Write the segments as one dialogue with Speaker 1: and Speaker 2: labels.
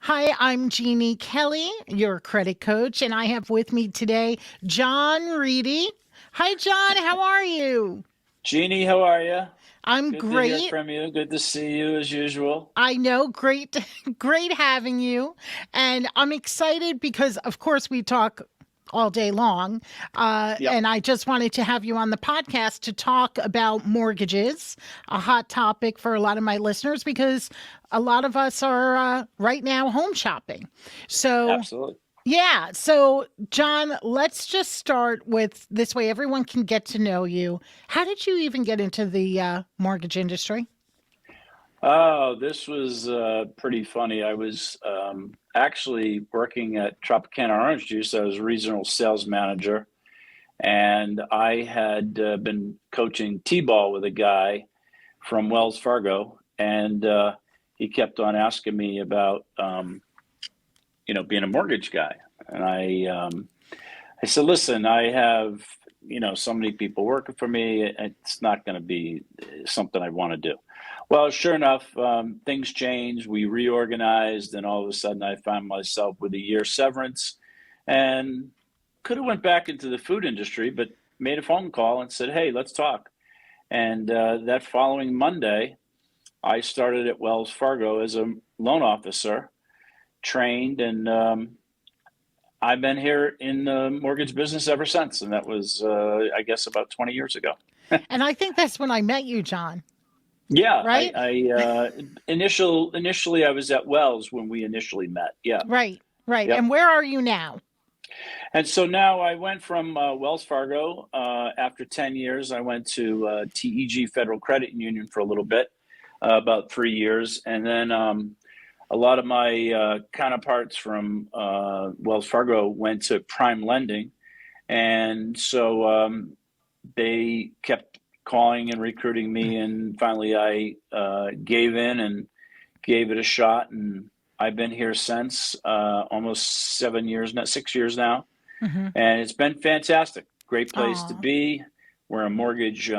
Speaker 1: Hi, I'm Jeannie Kelly, your credit coach, and I have with me today John Reidy. Hi, John. How are you?
Speaker 2: Jeannie, how are you?
Speaker 1: I'm
Speaker 2: Good to hear
Speaker 1: great.
Speaker 2: from you. Good to see you as usual.
Speaker 1: I know, great, great having you. And I'm excited because, of course, we talk all day long.
Speaker 2: Yep,
Speaker 1: And I just wanted to have you on the podcast to talk about mortgages, a hot topic for a lot of my listeners because a lot of us are right now home shopping. So,
Speaker 2: absolutely.
Speaker 1: yeah. So, John, let's just start with this way everyone can get to know you. How did you even get into the mortgage industry?
Speaker 2: Oh, this was pretty funny. I was actually working at Tropicana Orange Juice. I was regional sales manager, and I had been coaching T-ball with a guy from Wells Fargo, and he kept on asking me about, being a mortgage guy. And I said, listen, I have, so many people working for me. It's not going to be something I want to do. Well, sure enough, things changed. We reorganized, and all of a sudden, I found myself with a year severance, and could have went back into the food industry, but made a phone call and said, "Hey, let's talk." And that following Monday, I started at Wells Fargo as a loan officer, trained, and I've been here in the mortgage business ever since, and that was, I guess, about 20 years ago.
Speaker 1: And I think that's when I met you, John,
Speaker 2: Yeah,
Speaker 1: right?
Speaker 2: initially I was at Wells when we initially met. Yeah,
Speaker 1: Right, right.
Speaker 2: yep.
Speaker 1: And where are you now?
Speaker 2: And so now I went from Wells Fargo. After 10 years, I went to TEG Federal Credit Union for a little bit, about 3 years, and then a lot of my counterparts from Wells Fargo went to Prime Lending, and so they kept calling and recruiting me, and finally I gave in and gave it a shot, and I've been here since almost 7 years now, 6 years now,
Speaker 1: Mm-hmm.
Speaker 2: and it's been fantastic. Great place to
Speaker 1: Oh,
Speaker 2: be. We're a mortgage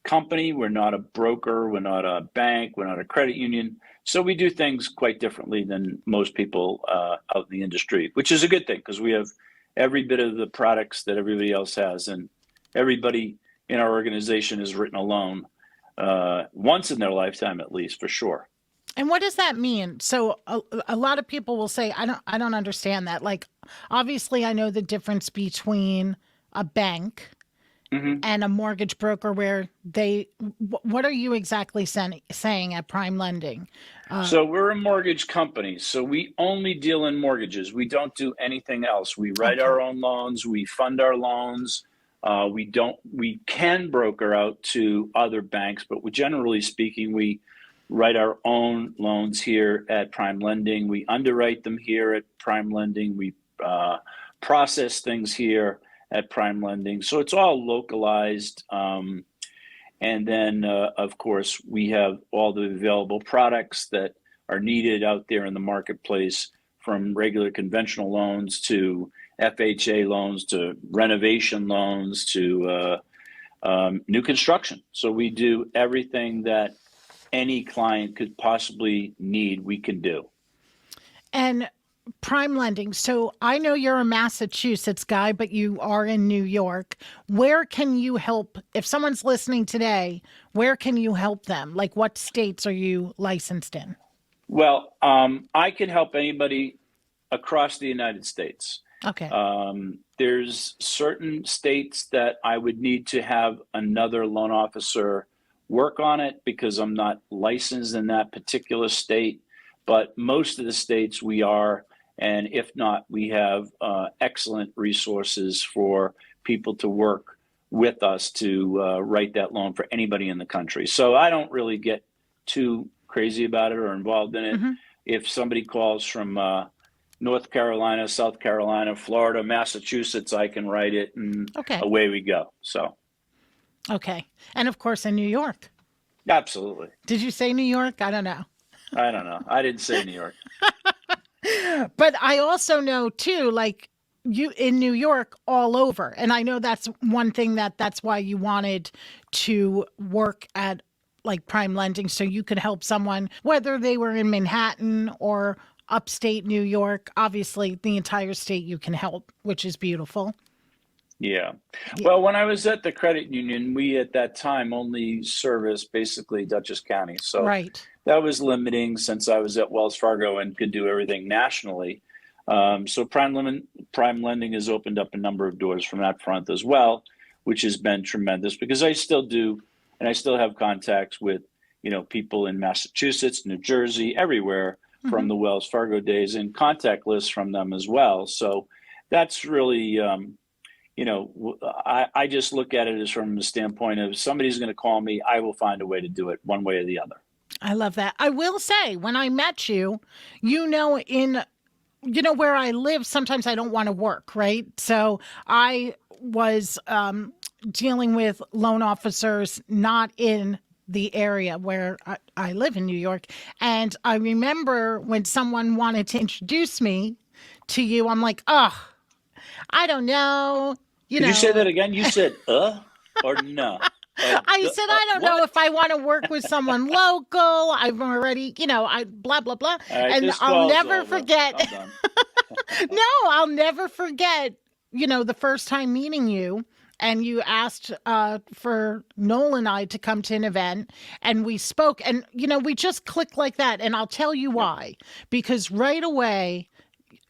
Speaker 2: company. We're not a broker. We're not a bank. We're not a credit union. So we do things quite differently than most people out in the industry, which is a good thing because we have every bit of the products that everybody else has, and everybody in our organization has written a loan once in their lifetime, at least, for sure.
Speaker 1: and what does that mean? So a lot of people will say, I don't understand that. Like, obviously, I know the difference between a bank
Speaker 2: Hmm.
Speaker 1: and a mortgage broker, where what are you exactly saying at Prime Lending? Uh,
Speaker 2: So we're a mortgage company. So we only deal in mortgages. We don't do anything else. We write
Speaker 1: okay,
Speaker 2: our own loans. We fund our loans. We don't. We can broker out to other banks, but generally speaking, we write our own loans here at Prime Lending. We underwrite them here at Prime Lending. We process things here at Prime Lending. So it's all localized. And then, of course, we have all the available products that are needed out there in the marketplace, from regular conventional loans to FHA loans to renovation loans to new construction. So we do everything that any client could possibly need, we can do.
Speaker 1: and Prime Lending. So I know you're a Massachusetts guy, but you are in New York. Where can you help? If someone's listening today, where can you help them? Like, what states are you licensed in?
Speaker 2: Well, I can help anybody across the United States.
Speaker 1: Okay.
Speaker 2: There's certain states that I would need to have another loan officer work on it because I'm not licensed in that particular state. But most of the states we are, and if not, we have excellent resources for people to work with us to write that loan for anybody in the country. So I don't really get too crazy about it or involved in it.
Speaker 1: Hmm.
Speaker 2: If somebody calls from North Carolina, South Carolina, Florida, Massachusetts, I can write it, and
Speaker 1: Okay.
Speaker 2: away we go. So,
Speaker 1: Okay. And of course, in New York.
Speaker 2: absolutely.
Speaker 1: Did you say New York? I don't know.
Speaker 2: I don't know. I didn't say New York.
Speaker 1: But I also know too, like you in New York all over. And I know that's one thing that's why you wanted to work at like Prime Lending so you could help someone, whether they were in Manhattan or upstate New York, obviously the entire state you can help, which is beautiful.
Speaker 2: Yeah.
Speaker 1: Yeah,
Speaker 2: Well, when I was at the credit union, we at that time only serviced basically Dutchess County. So
Speaker 1: right.
Speaker 2: that was limiting since I was at Wells Fargo and could do everything nationally. So prime lending has opened up a number of doors from that front as well, which has been tremendous because I still do, and I still have contacts with, people in Massachusetts, New Jersey, everywhere
Speaker 1: Hmm.
Speaker 2: from the Wells Fargo days and contact lists from them as well. So that's really, I just look at it as from the standpoint of somebody's going to call me, I will find a way to do it one way or the other.
Speaker 1: I love that. I will say, when I met you, in where I live, sometimes I don't want to work, right? So I was dealing with loan officers not in the area where I live in New York. And I remember when someone wanted to introduce me to you, I'm like, oh, I don't know. You
Speaker 2: Could you say
Speaker 1: know,
Speaker 2: that again? You said or no?
Speaker 1: I said, I don't know
Speaker 2: What?
Speaker 1: if I want to work with someone local. I've already, I blah, blah, blah.
Speaker 2: All right,
Speaker 1: And
Speaker 2: this
Speaker 1: I'll
Speaker 2: call's
Speaker 1: never
Speaker 2: over.
Speaker 1: forget.
Speaker 2: I'm done.
Speaker 1: No, I'll never forget, the first time meeting you. And you asked for Noel and I to come to an event, and we spoke, and we just clicked like that. And I'll tell you
Speaker 2: Yep.
Speaker 1: why, because right away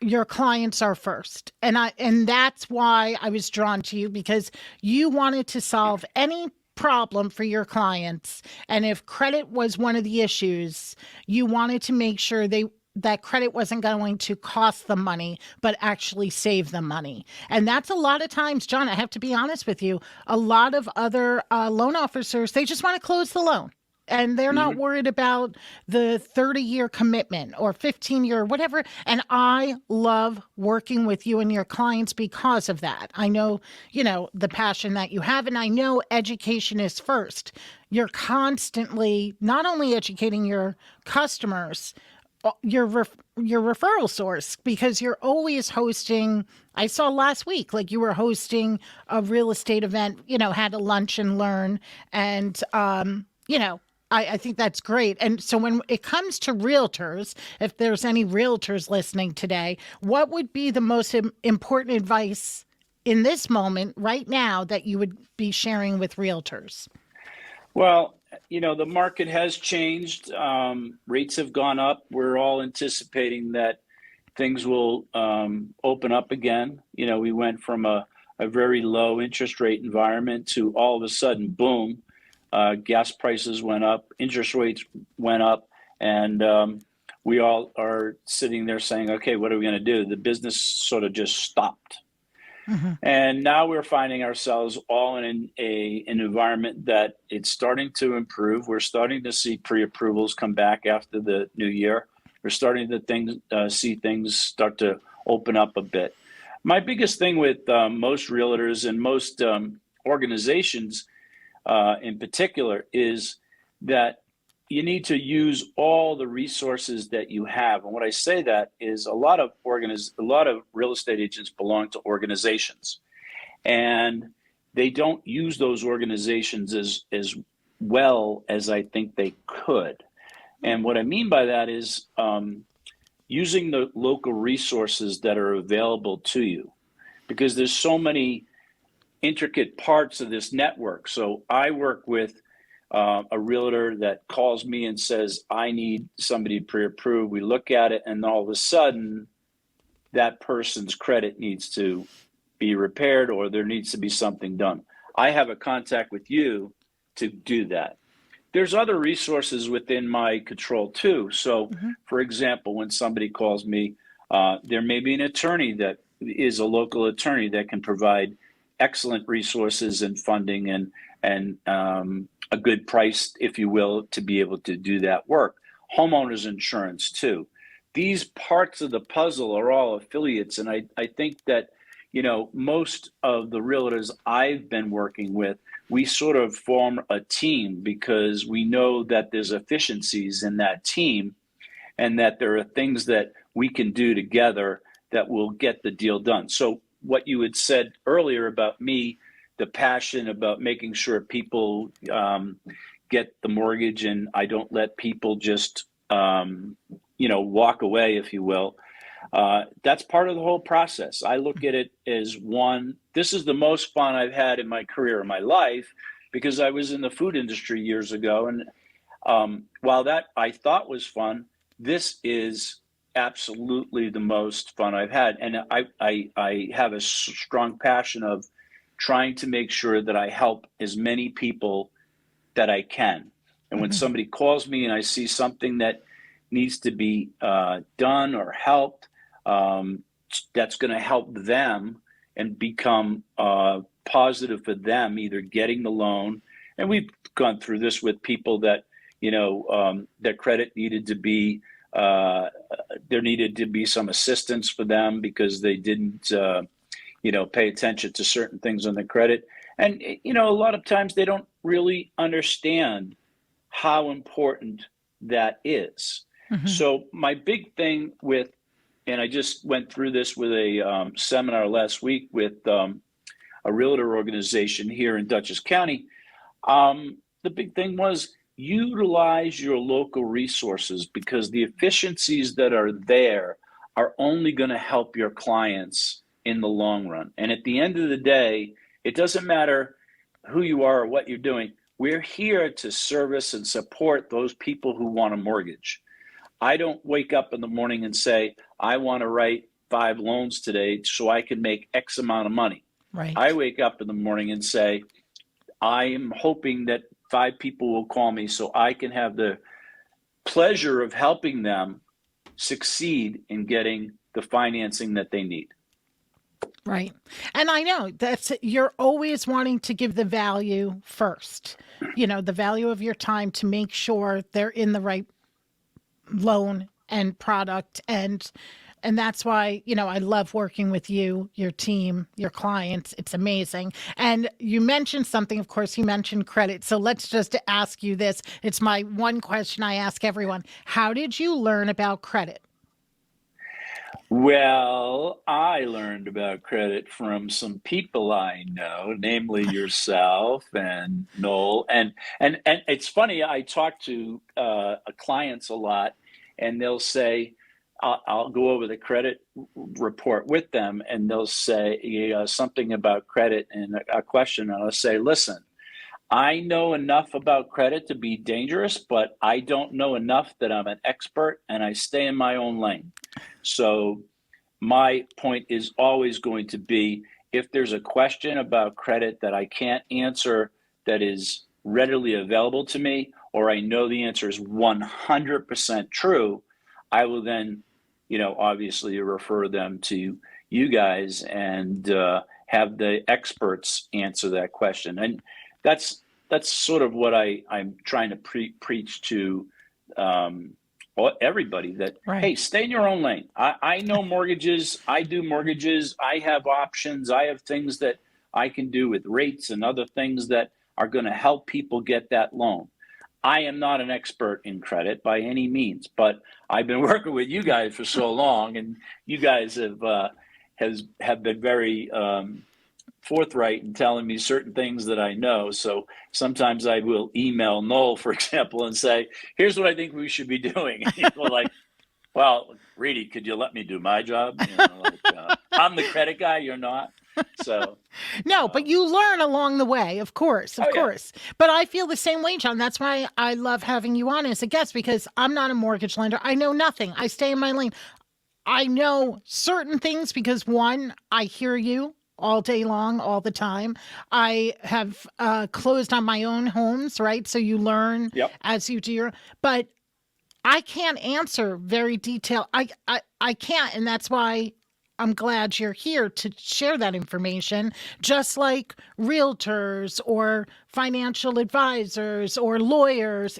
Speaker 1: your clients are first, and that's why I was drawn to you, because you wanted to solve any problem for your clients, and if credit was one of the issues, you wanted to make sure that credit wasn't going to cost them money, but actually save them money. And that's a lot of times, John, I have to be honest with you, a lot of other loan officers, they just want to close the loan. And they're not
Speaker 2: Hmm.
Speaker 1: worried about the 30-year commitment or 15-year, whatever. And I love working with you and your clients because of that. I know, the passion that you have, and I know education is first. You're constantly not only educating your customers, your referral source, because you're always hosting. I saw last week, like, you were hosting a real estate event, had a lunch and learn. And I think that's great. And so when it comes to realtors, if there's any realtors listening today, what would be the most important advice in this moment right now that you would be sharing with realtors?
Speaker 2: Well, the market has changed. Rates have gone up. We're all anticipating that things will open up again. We went from a very low interest rate environment to all of a sudden, boom, gas prices went up, interest rates went up, and we all are sitting there saying, okay, what are we going to do? The business sort of just stopped.
Speaker 1: Hmm.
Speaker 2: And now we're finding ourselves all in an environment that it's starting to improve. We're starting to see pre-approvals come back after the new year. We're starting to see things start to open up a bit. My biggest thing with most realtors and most organizations in particular is that you need to use all the resources that you have. And what I say that is a lot of real estate agents belong to organizations, and they don't use those organizations as well as I think they could. And what I mean by that is using the local resources that are available to you, because there's so many intricate parts of this network. So I work with a realtor that calls me and says, I need somebody pre-approved. We look at it, and all of a sudden, that person's credit needs to be repaired, or there needs to be something done. I have a contact with you to do that. There's other resources within my control too. So,
Speaker 1: Hmm.
Speaker 2: for example, when somebody calls me, there may be an attorney that is a local attorney that can provide excellent resources and funding and a good price, if you will, to be able to do that work. Homeowners insurance too. These parts of the puzzle are all affiliates, and I think that most of the realtors I've been working with, we sort of form a team because we know that there's efficiencies in that team and that there are things that we can do together that will get the deal done. So what you had said earlier about me, the passion about making sure people get the mortgage, and I don't let people just walk away, if you will. That's part of the whole process. I look at it as this is the most fun I've had in my career, in my life, because I was in the food industry years ago. And while that I thought was fun, this is absolutely the most fun I've had. And I have a strong passion of trying to make sure that I help as many people that I can. And when somebody calls me and I see something that needs to be done or helped, that's going to help them and become positive for them, either getting the loan. And we've gone through this with people that, their credit needed to be, there needed to be some assistance for them because they didn't, pay attention to certain things on their credit. And, a lot of times they don't really understand how important that is. So my big thing and I just went through this with a seminar last week with a realtor organization here in Dutchess County. The big thing was utilize your local resources, because the efficiencies that are there are only going to help your clients in the long run. And at the end of the day, it doesn't matter who you are or what you're doing. We're here to service and support those people who want a mortgage. I don't wake up in the morning and say, I want to write 5 loans today so I can make X amount of money.
Speaker 1: Right.
Speaker 2: I wake up in the morning and say, I am hoping that 5 people will call me so I can have the pleasure of helping them succeed in getting the financing that they need.
Speaker 1: Right. And I know you're always wanting to give the value first, the value of your time to make sure they're in the right loan and product. And that's why, I love working with you, your team, your clients. It's amazing. And you mentioned something, of course, you mentioned credit. So let's just ask you this. It's my one question I ask everyone. How did you learn about credit?
Speaker 2: Well, I learned about credit from some people I know, namely yourself and Noel. And it's funny, I talk to clients a lot, and they'll say, I'll go over the credit report with them, and they'll say something about credit and a question, and I'll say, listen, I know enough about credit to be dangerous, but I don't know enough that I'm an expert, and I stay in my own lane. So my point is always going to be, if there's a question about credit that I can't answer that is readily available to me, or I know the answer is 100% true, I will then, obviously refer them to you guys and have the experts answer that question. And that's sort of what I'm trying to preach to everybody, that, right, hey, stay in your own lane. I know mortgages. I do mortgages. I have options. I have things that I can do with rates and other things that are going to help people get that loan. I am not an expert in credit by any means, but I've been working with you guys for so long, and you guys have been very forthright in telling me certain things that I know. So sometimes I will email Noel, for example, and say, here's what I think we should be doing. And people are like, well, Reidy, could you let me do my job? I'm the credit guy, you're not. So
Speaker 1: no, but you learn along the way, of course. Yeah. But I feel the same way, John. That's why I love having you on as a guest, because I'm not a mortgage lender. I know nothing. I stay in my lane. I know certain things because, one, I hear you all day long, all the time. I have closed on my own homes, right? So you learn as you do but I can't answer very detailed. I can't. And that's why I'm glad you're here to share that information, just like realtors or financial advisors or lawyers.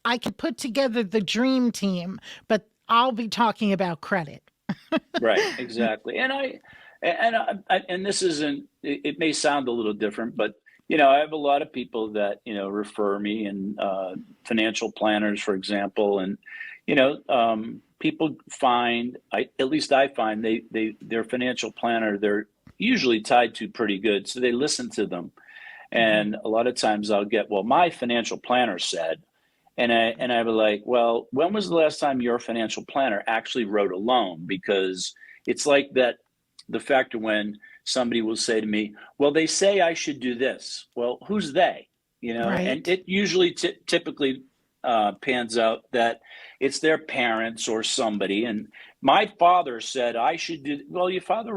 Speaker 1: I can put together the dream team, but I'll be talking about credit.
Speaker 2: Right, exactly. And this isn't, it may sound a little different, but I have a lot of people that refer me, and financial planners, for example, and people find, at least I find, their financial planner, they're usually tied to pretty good, so they listen to them. And a lot of times I'll get, well, my financial planner said, And I was like, well, when was the last time your financial planner actually wrote a loan? Because it's like that, the factor when somebody will say to me, well, they say I should do this. Well, who's they? And
Speaker 1: Right.
Speaker 2: it usually typically pans out that it's their parents or somebody. And my father said I should do, well, your father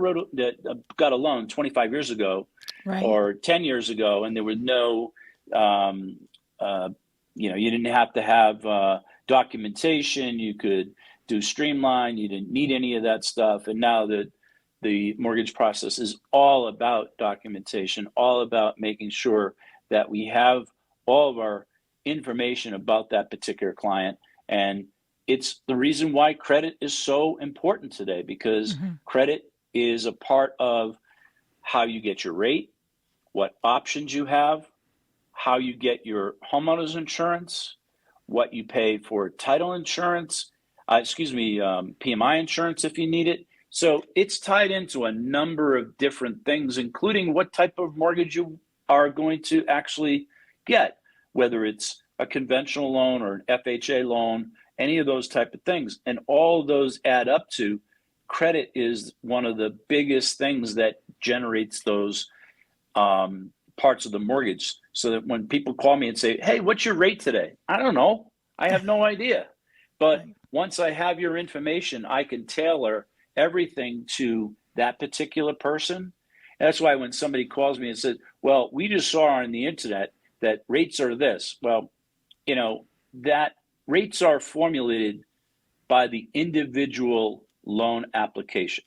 Speaker 2: got a loan 25 years ago
Speaker 1: Right.
Speaker 2: or 10 years ago, and there was no, um, uh, you didn't have to have documentation. You could do streamline. You didn't need any of that stuff. And now the mortgage process is all about documentation, all about making sure that we have all of our information about that particular client. And it's the reason why credit is so important today, because
Speaker 1: Hmm.
Speaker 2: credit is a part of how you get your rate, what options you have, how you get your homeowner's insurance, what you pay for title insurance, PMI insurance if you need it. So it's tied into a number of different things, including what type of mortgage you are going to actually get, whether it's a conventional loan or an FHA loan, any of those type of things. And all of those add up to credit is one of the biggest things that generates those parts of the mortgage, so that when people call me and say, hey, what's your rate today? I don't know. I have no idea. But
Speaker 1: Right.
Speaker 2: once I have your information, I can tailor everything to that particular person. That's why when somebody calls me and says, well, we just saw on the internet that rates are this. Well, that rates are formulated by the individual loan application.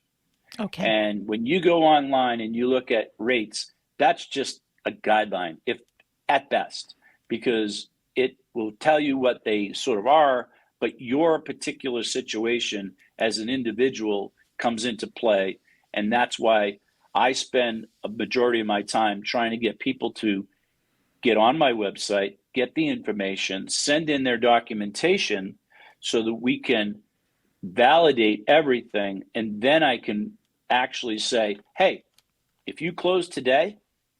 Speaker 1: Okay.
Speaker 2: And when you go online and you look at rates, that's just a guideline, if at best, because it will tell you what they sort of are, but your particular situation as an individual comes into play. And that's why I spend a majority of my time trying to get people to get on my website, get the information, send in their documentation so that we can validate everything. And then I can actually say, hey, if you close today,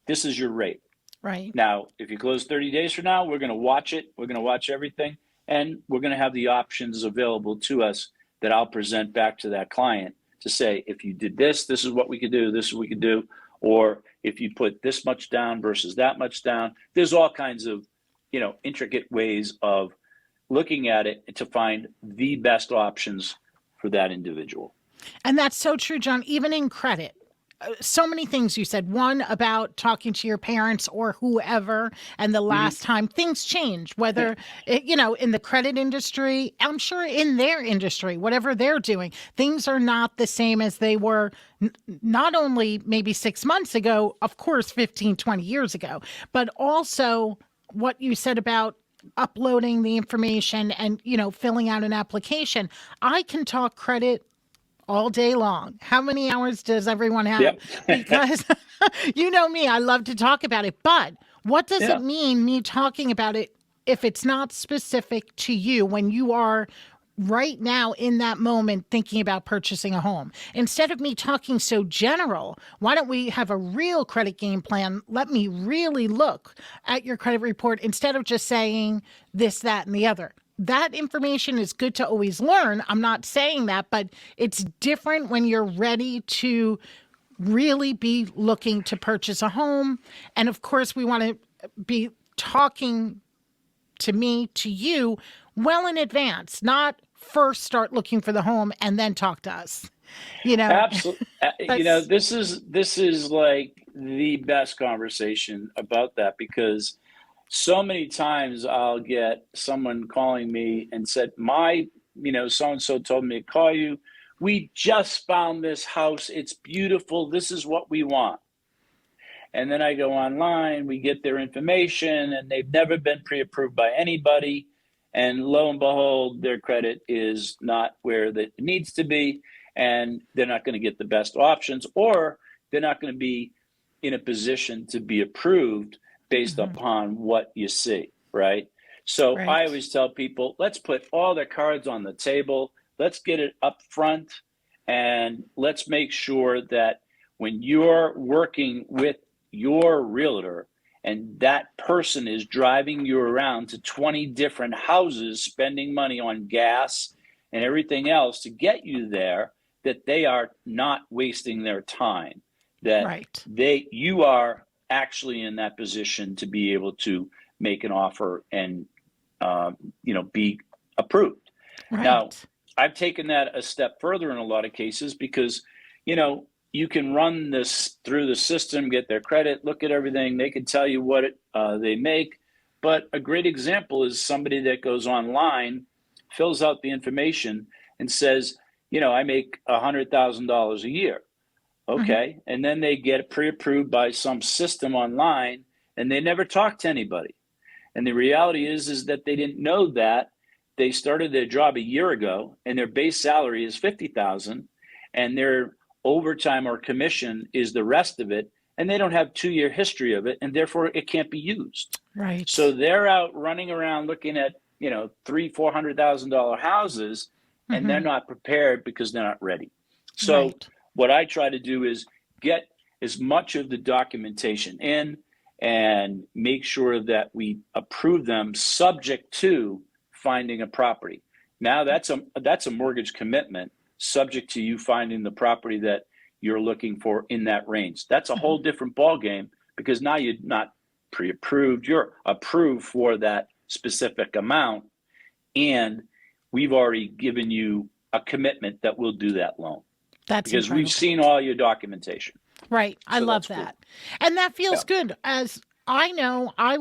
Speaker 2: this is your rate.
Speaker 1: Right.
Speaker 2: Now, if you close 30 days from now, we're going to watch it. We're going to watch everything. And we're going to have the options available to us that I'll present back to that client to say, if you did this, this is what we could do. This is what we could do. Or if you put this much down versus that much down, there's all kinds of, intricate ways of looking at it to find the best options for that individual.
Speaker 1: And that's so true, John, even in credit. So many things you said. One about talking to your parents or whoever, and the
Speaker 2: Mm-hmm.
Speaker 1: last time things change,
Speaker 2: Yeah.
Speaker 1: whether, in the credit industry, I'm sure in their industry, whatever they're doing, things are not the same as they were not only maybe 6 months ago, of course, 15, 20 years ago, but also what you said about uploading the information and, filling out an application. I can talk credit all day long. How many hours does everyone have?
Speaker 2: Yep.
Speaker 1: Because you know me, I love to talk about it. But what does it
Speaker 2: Yeah.
Speaker 1: mean, me talking about it, if it's not specific to you when you are right now in that moment thinking about purchasing a home? Instead of me talking so general, why don't we have a real credit game plan? Let me really look at your credit report instead of just saying this, that, and the other. That information is good to always learn. I'm not saying that, but it's different when you're ready to really be looking to purchase a home. And of course, we want to be talking to me, to you, well in advance, not first start looking for the home and then talk to us. You know,
Speaker 2: Absolutely.
Speaker 1: that's
Speaker 2: This is like the best conversation about that, because so many times I'll get someone calling me and said, so and so told me to call you. We just found this house. It's beautiful. This is what we want. And then I go online, we get their information, and they've never been pre-approved by anybody. And lo and behold, their credit is not where it needs to be, and they're not going to get the best options, or they're not going to be in a position to be approved based
Speaker 1: mhm,
Speaker 2: upon what you see, right? So I
Speaker 1: right.
Speaker 2: always tell people, let's put all the cards on the table. Let's get it up front, and let's make sure that when you're working with your realtor and that person is driving you around to 20 different houses, spending money on gas and everything else to get you there, that they are not wasting their time, that
Speaker 1: Right.
Speaker 2: you are actually in that position to be able to make an offer and be approved. Now,
Speaker 1: Right.
Speaker 2: I've taken that a step further in a lot of cases because, you can run this through the system, get their credit, look at everything. They can tell you what they make. But a great example is somebody that goes online, fills out the information, and says, I make $100,000 a year.
Speaker 1: Hmm.
Speaker 2: Okay. And then they get pre-approved by some system online, and they never talk to anybody. And the reality is that they didn't know that. They started their job a year ago, and their base salary is 50,000, and their overtime or commission is the rest of it, and they don't have 2-year history of it, and therefore it can't be used. So
Speaker 1: Right.
Speaker 2: they're out running around looking at $300,000-$400,000 houses, and they're
Speaker 1: Hmm.
Speaker 2: not prepared because they're not ready. So
Speaker 1: Right.
Speaker 2: what I try to do is get as much of the documentation in and make sure that we approve them subject to finding a property. Now that's a mortgage commitment subject to you finding the property that you're looking for in that range. That's a whole
Speaker 1: Hmm.
Speaker 2: different ballgame because now you're not pre-approved, you're approved for that specific amount, and we've already given you a commitment that we'll do that loan
Speaker 1: That's
Speaker 2: because we've
Speaker 1: incredible.
Speaker 2: seen all your documentation.
Speaker 1: Right. I
Speaker 2: So
Speaker 1: love
Speaker 2: that's cool.
Speaker 1: that. And that
Speaker 2: Yeah.
Speaker 1: feels good. As I know, I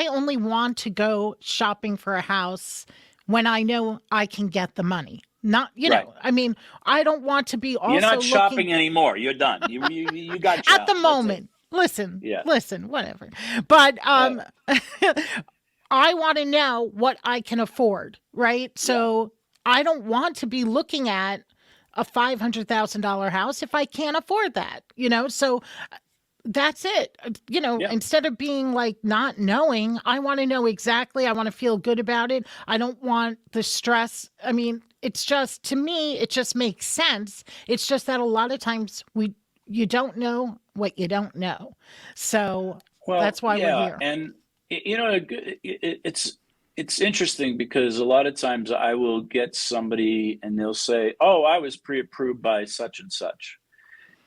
Speaker 1: only want to go shopping for a house when I know I can get the money. Not,
Speaker 2: Right.
Speaker 1: I mean, I don't want to be
Speaker 2: You're
Speaker 1: also
Speaker 2: not
Speaker 1: looking
Speaker 2: shopping anymore. You're done. You got your
Speaker 1: at the
Speaker 2: house. That's it.
Speaker 1: moment. Listen,
Speaker 2: Yeah.
Speaker 1: listen, whatever. But
Speaker 2: Yeah.
Speaker 1: I want to know what I can afford, right?
Speaker 2: Yeah.
Speaker 1: So I don't want to be looking at a $500,000 house if I can't afford that, So that's it.
Speaker 2: Yeah.
Speaker 1: Instead of being like not knowing, I want to know exactly. I want to feel good about it. I don't want the stress. I mean, it's just, to me, it just makes sense. It's just that a lot of times you don't know what you don't know. So
Speaker 2: Well,
Speaker 1: that's why we're
Speaker 2: yeah,
Speaker 1: here.
Speaker 2: and it's interesting because a lot of times I will get somebody and they'll say, "Oh, I was pre-approved by such and such,"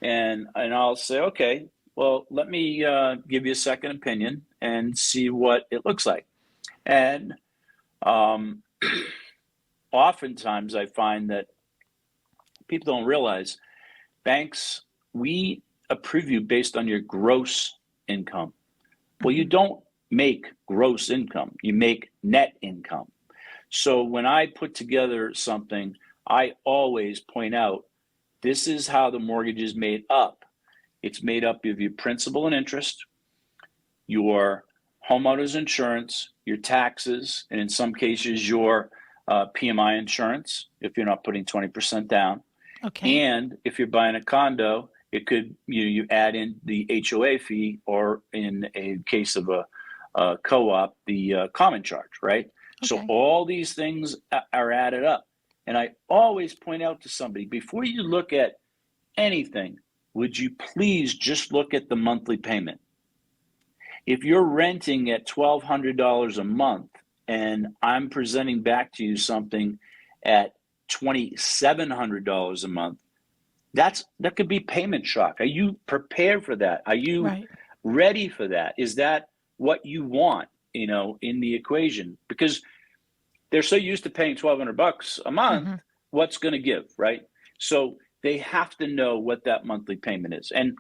Speaker 2: and I'll say, "Okay, well, let me give you a second opinion and see what it looks like." And um, oftentimes I find that people don't realize banks, we approve you based on your gross income. Well, you
Speaker 1: Hmm.
Speaker 2: don't make gross income, you make net income. So when I put together something, I always point out this is how the mortgage is made up. It's made up of your principal and interest, your homeowner's insurance, your taxes, and in some cases, your PMI insurance if you're not putting 20% down.
Speaker 1: Okay.
Speaker 2: And if you're buying a condo, it could you add in the HOA fee, or in a case of a co-op, the common charge, right? So
Speaker 1: Okay.
Speaker 2: all these things are added up. And I always point out to somebody, before you look at anything, would you please just look at the monthly payment? If you're renting at $1,200 a month and I'm presenting back to you something at $2,700 a month, that could be payment shock. Are you prepared for that? Are you
Speaker 1: Right.
Speaker 2: ready for that? Is that what you want, in the equation? Because they're so used to paying $1,200 a month,
Speaker 1: Hmm.
Speaker 2: what's going to give, right? So they have to know what that monthly payment is. And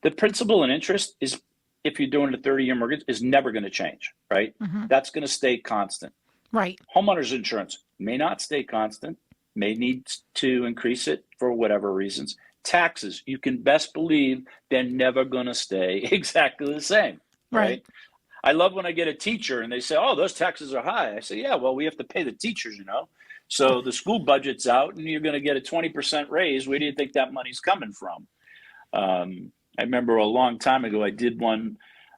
Speaker 2: the principal and interest is, if you're doing a 30-year mortgage, is never going to change, right?
Speaker 1: Hmm.
Speaker 2: That's going to stay constant.
Speaker 1: Right.
Speaker 2: Homeowners insurance may not stay constant, may need to increase it for whatever reasons. Taxes, you can best believe they're never going to stay exactly the same,
Speaker 1: Right.
Speaker 2: right? I love when I get a teacher and they say, "Oh, those taxes are high." I say, "Yeah, well, we have to pay the teachers, you know." So the school budget's out and you're going to get a 20% raise. Where do you think that money's coming from? I remember a long time ago, I did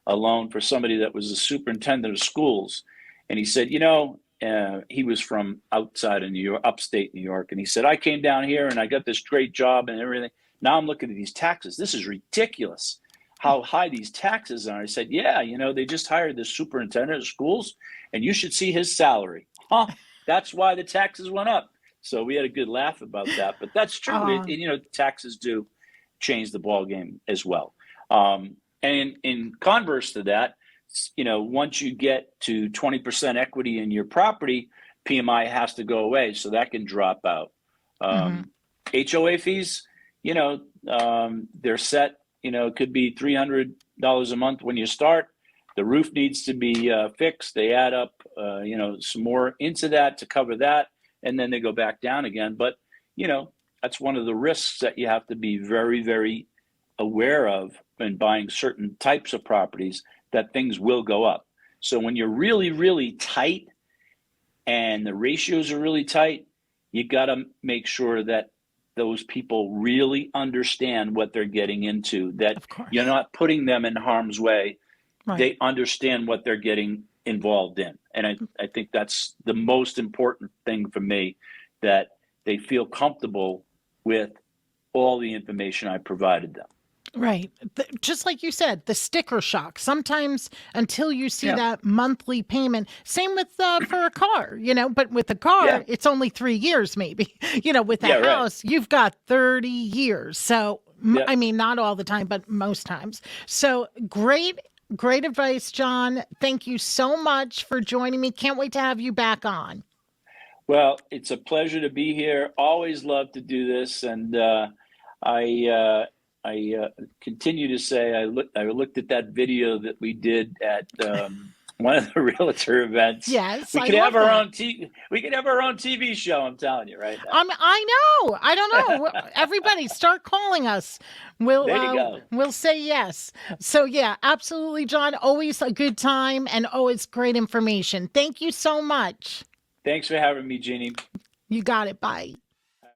Speaker 2: a loan for somebody that was a superintendent of schools. And he said, he was from outside of New York, upstate New York. And he said, "I came down here and I got this great job and everything. Now I'm looking at these taxes. This is ridiculous. how high these taxes are. I said, yeah, they just hired the superintendent of schools, and you should see his salary. Huh? That's why the taxes went up. So we had a good laugh about that. But that's true.
Speaker 1: Uh,
Speaker 2: Taxes do change the ball game as well. And in converse to that, once you get to 20% equity in your property, PMI has to go away, so that can drop out.
Speaker 1: mhm.
Speaker 2: HOA fees, they're set. It could be $300 a month when you start. The roof needs to be fixed. They add up, some more into that to cover that, and then they go back down again. But that's one of the risks that you have to be very, very aware of in buying certain types of properties, that things will go up. So when you're really, really tight and the ratios are really tight, you got to make sure that those people really understand what they're getting into, that
Speaker 1: Of course.
Speaker 2: you're not putting them in harm's way.
Speaker 1: Right.
Speaker 2: They understand what they're getting involved in. And I think that's the most important thing for me, that they feel comfortable with all the information I provided them.
Speaker 1: Right. Just like you said, the sticker shock. Sometimes until you see
Speaker 2: Yeah.
Speaker 1: that monthly payment, same with for a car, but with a car,
Speaker 2: Yeah.
Speaker 1: it's only 3 years maybe. With a
Speaker 2: Yeah, right.
Speaker 1: house, you've got 30 years. So,
Speaker 2: Yeah.
Speaker 1: I mean, not all the time, but most times. So great, great advice, John. Thank you so much for joining me. Can't wait to have you back on.
Speaker 2: Well, it's a pleasure to be here. Always love to do this, and I continue to say I looked at that video that we did at one of the realtor events.
Speaker 1: Yes,
Speaker 2: We
Speaker 1: I
Speaker 2: could
Speaker 1: love
Speaker 2: have our
Speaker 1: that.
Speaker 2: own we could have our own TV show. I'm telling you right now.
Speaker 1: I know. I don't know. Everybody, start calling us.
Speaker 2: There you go.
Speaker 1: We'll say yes. So yeah, absolutely, John. Always a good time and always great information. Thank you so much.
Speaker 2: Thanks for having me, Jeannie.
Speaker 1: You got it. Bye.